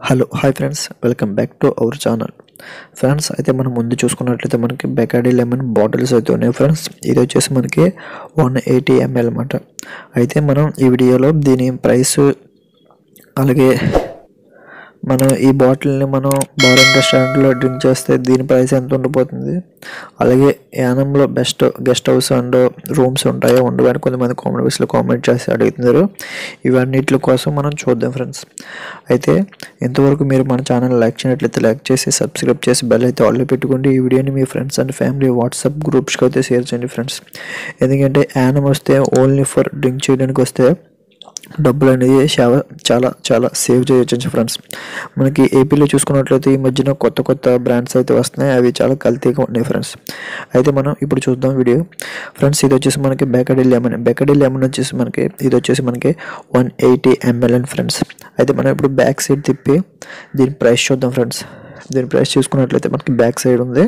Hello hi friends, welcome back to our channel. Friends అయితే మనం ముందు చూసుకున్నట్లయితే మనకి బెకాడీ లెమన్ బాటిల్స్ అయితే ఉన్నాయి ఫ్రెండ్స్. ఇది వచ్చేసి మనకి 180 ml అన్నమాట. అయితే మనం ఈ వీడియోలో దీని ప్రైస్ అలాగే మనం ఈ బాటిల్ని మనం బార్ అండ్ రెస్టారెంట్లో డ్రింక్ చేస్తే దీని ప్రైస్ ఎంత ఉండబోతుంది, అలాగే యానంలో best guest house and rooms ఉంటాయో ఉండవు అని కొంతమంది కామెంట్స్లో కామెంట్ చేసి అడుగుతున్నారు. ఇవన్నిటి కోసం మనం చూద్దాం ఫ్రెండ్స్. అయితే ఇంతవరకు మీరు మన ఛానల్ లైక్ చేయనట్లయితే లైక్ చేసి సబ్స్క్రైబ్ చేసి బెల్ అయితే ఆల్లో పెట్టుకోండి. ఈ వీడియోని మీ ఫ్రెండ్స్ అండ్ ఫ్యామిలీ వాట్సాప్ గ్రూప్స్కి అయితే షేర్ చేయండి ఫ్రెండ్స్. ఎందుకంటే యానం వస్తే ఓన్లీ ఫర్ డ్రింక్ చేయడానికి వస్తే డబ్బులు అనేది చాలా చాలా సేవ్ చేయొచ్చు ఫ్రెండ్స్. మనకి ఏపీలో చూసుకున్నట్లయితే ఈ మధ్యన కొత్త బ్రాండ్స్ అయితే వస్తున్నాయి, అవి చాలా కల్తీగా ఉన్నాయి ఫ్రెండ్స్. అయితే మనం ఇప్పుడు చూద్దాం వీడియో ఫ్రెండ్స్. ఇది వచ్చేసి మనకి బెకాడీ లెమన్ వచ్చేసి మనకి ఇది వచ్చేసి మనకి 180 ml ఫ్రెండ్స్. అయితే మనం ఇప్పుడు బ్యాక్ సైడ్ తిప్పి దీని ప్రైస్ చూద్దాం ఫ్రెండ్స్. దీని ప్రైస్ చూసుకున్నట్లయితే మనకి బ్యాక్ సైడ్ ఉంది.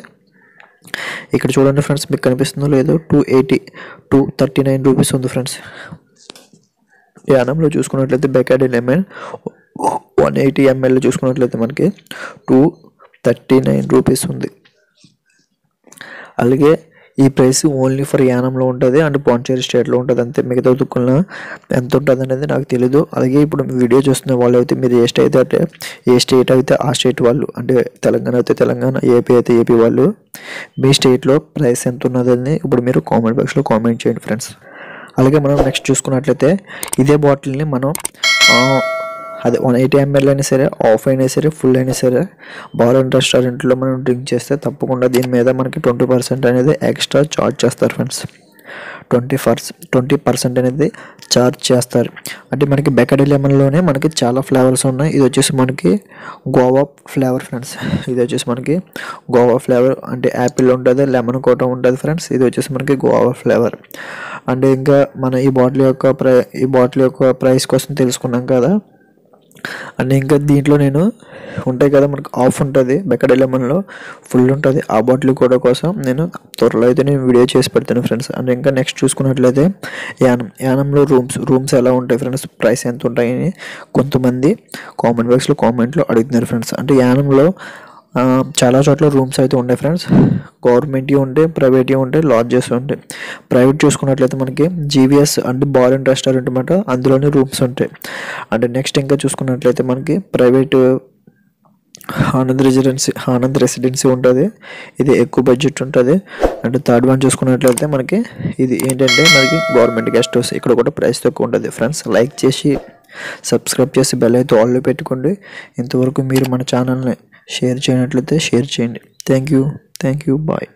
ఇక్కడ చూడండి ఫ్రెండ్స్, మీకు కనిపిస్తుందో లేదో 239 రూపీస్ ఉంది ఫ్రెండ్స్. యానంలో చూసుకున్నట్లయితే బెకాడీ లెమన్ 180 ml చూసుకున్నట్లయితే మనకి 239 రూపీస్ ఉంది. అలాగే ఈ ప్రైస్ ఓన్లీ ఫర్ యానంలో ఉంటుంది అండ్ పాండిచేరి స్టేట్లో ఉంటుంది అంతే. మిగతా దుక్కుల్లో ఎంత ఉంటుంది అనేది నాకు తెలీదు. అలాగే ఇప్పుడు వీడియో చూస్తున్న వాళ్ళు అయితే మీరు ఏ స్టేట్ అయితే ఆ స్టేట్ వాళ్ళు, అంటే తెలంగాణ అయితే తెలంగాణ, ఏపీ అయితే ఏపీ వాళ్ళు, మీ స్టేట్లో ప్రైస్ ఎంత ఉన్నదని ఇప్పుడు మీరు కామెంట్ బాక్స్లో కామెంట్ చేయండి ఫ్రెండ్స్. అలాగే మనం నెక్స్ట్ చూసుకున్నట్లయితే ఇదే బాటిల్ని మనం అదే 180 ml అయినా సరే, ఆఫ్ అయినా సరే, ఫుల్ అయినా సరే బార్ అండ్ రెస్టారెంట్లో మనం డ్రింక్ చేస్తే తప్పకుండా దీని మీద మనకి 20% అనేది ఎక్స్ట్రా ఛార్జ్ చేస్తారు ఫ్రెండ్స్. 20% అనేది ఛార్జ్ చేస్తారు. అంటే మనకి బెకాడీ లెమన్లోనే మనకి చాలా ఫ్లేవర్స్ ఉన్నాయి. ఇది వచ్చేసి మనకి గోవా ఫ్లేవర్ ఫ్రెండ్స్. ఇది వచ్చేసి మనకి గోవా ఫ్లేవర్, అంటే యాపిల్ ఉంటుంది, లెమన్ కూడా ఉంటుంది ఫ్రెండ్స్. ఇది వచ్చేసి మనకి గోవా ఫ్లేవర్. అంటే ఇంకా మన ఈ బాటిల్ యొక్క ప్రైస్ కోసం తెలుసుకున్నాం కదా. అండ్ ఇంకా దీంట్లో నేను ఉంటాయి కదా, మనకు ఆఫ్ ఉంటుంది, బెకాడీ లెమన్లో ఫుల్ ఉంటుంది. ఆ బాటిల్ కూడా కోసం నేను త్వరలో అయితే నేను వీడియో చేసి పెడతాను ఫ్రెండ్స్. అండ్ ఇంకా నెక్స్ట్ చూసుకున్నట్లయితే యానంలో రూమ్స్ ఎలా ఉంటాయి ఫ్రెండ్స్, ప్రైస్ ఎంత ఉంటాయని కొంతమంది కామెంట్ బాక్స్లో కామెంట్లో అడుగుతున్నారు ఫ్రెండ్స్. అంటే యానంలో చాలా చోట్ల రూమ్స్ అయితే ఉంటాయి ఫ్రెండ్స్. గవర్నమెంట్వి ఉంటాయి, ప్రైవేట్వి ఉంటాయి, లాడ్జెస్ ఉంటాయి. ప్రైవేట్ చూసుకున్నట్లయితే మనకి జీవీఎస్ అంటే బార్ అండ్ రెస్టారెంట్ అన్నమాట, అందులోనే రూమ్స్ ఉంటాయి. అంటే నెక్స్ట్ ఇంకా చూసుకున్నట్లయితే మనకి ప్రైవేట్ ఆనంద్ రెసిడెన్సీ ఉంటుంది. ఇది ఎక్కువ బడ్జెట్ ఉంటుంది. అంటే థర్డ్ వన్ చూసుకున్నట్లయితే మనకి ఇది ఏంటంటే మనకి గవర్నమెంట్ గెస్ట్ హౌస్. ఇక్కడ కూడా ప్రైస్ తక్కువ ఉంటుంది ఫ్రెండ్స్. లైక్ చేసి సబ్స్క్రైబ్ చేసి బెల్ అయితే ఆల్లో పెట్టుకోండి. ఇంతవరకు మీరు మన ఛానల్ని షేర్ చేయనట్లయితే షేర్ చేయండి. Thank you. బాయ్.